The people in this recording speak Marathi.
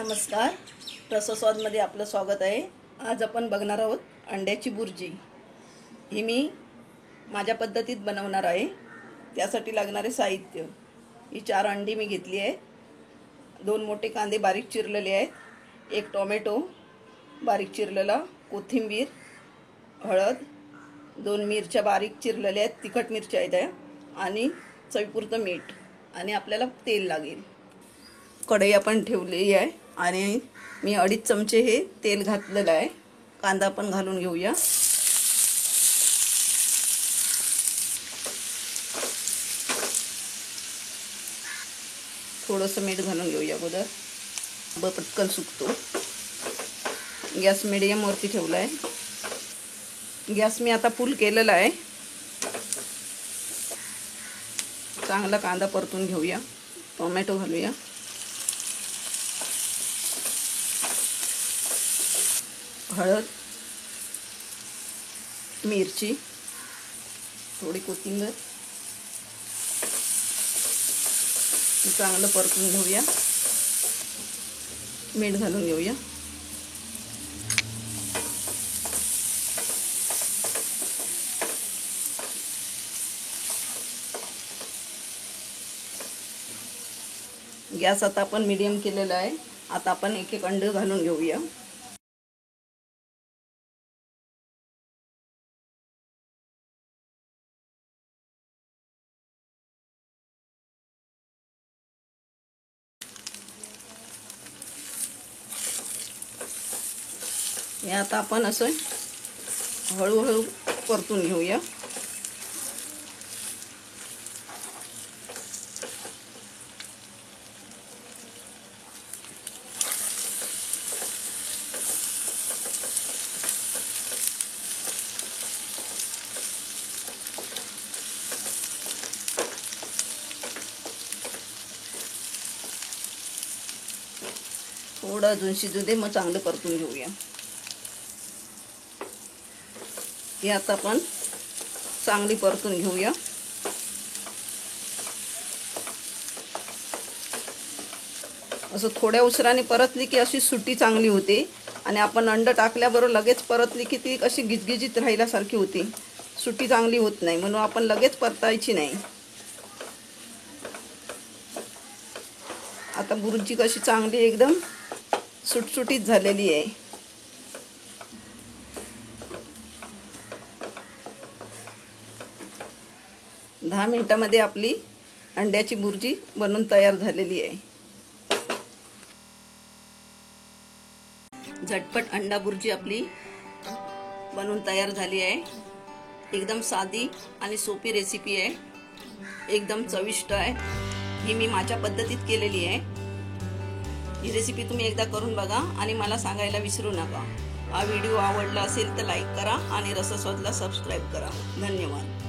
नमस्कार, रसस्वादमध्ये आपलं स्वागत आहे। आज आपण बघणार आहोत अंड्याची बुर्जी। ही मी माझ्या पद्धतीत बनवणार आहे। त्यासाठी लागणारे साहित्य, ही 4 अंडी मी घेतली आहेत, 2 मोठे कांदे बारीक चिरलेले आहेत, 1 टोमॅटो बारीक चिरलेला, कोथिंबीर, हळद, 2 मिरच्या बारीक चिरलेल्या आहेत, तिखट मिरच्या आहेत, आणि चवीपुरतं मीठ, आणि आपल्याला तेल लागेल। कढई आपण ठेवली आहे आणि मी 2.5 चमचे हे तेल घातलेलं आहे। कांदा पण घालून घेऊया। थोडंसं मीठ घालून घेऊया अगोदर, पटकन सुकतो। गॅस मीडियम वरती ठेवला आहे। गॅस मी आता फुल केलेला आहे। चांगला कांदा परतून घेऊया। टोमॅटो घालूया, हळद, मिरची, थोडी कोथिंबीर, चांगलं परतून घेऊया। मीठ घालून घेऊया। गॅस आता आपण मीडियम केलेला आहे। आता आपण एक एक अंड घालून घेऊया। हे आता आपण असं हळूहळू परतून घेऊया। थोडं अजून शिजू दे, मग चांगलं परतून घेऊया। हे आता आपण चांगली परतून घेऊया। असं थोड्या उसराने परतली की अशी सुट्टी चांगली होते, आणि आपण अंड टाकल्याबरोबर लगेच परतली की ती अशी गिजगिजीत राहिल्यासारखी होती, सुट्टी चांगली होत नाही, म्हणून आपण लगेच परतायची नाही। आता बुर्जी कशी चांगली एकदम सुटसुटीत झालेली आहे। दहा मिनिटांमध्ये आपली अंड्याची बुर्जी बनून तयार झालेली आहे। झटपट अंडा बुर्जी आपली बनून तयार झाली आहे। एकदम साधी आणि सोपी रेसिपी आहे, एकदम चविष्ट आहे। ही मी माझ्या पद्धतीत केलेली आहे। ही रेसिपी तुम्ही एकदा करून बघा आणि मला सांगायला विसरू नका। हा व्हिडिओ आवडला असेल तर लाईक करा आणि रसस्वादला सबस्क्राईब करा। धन्यवाद।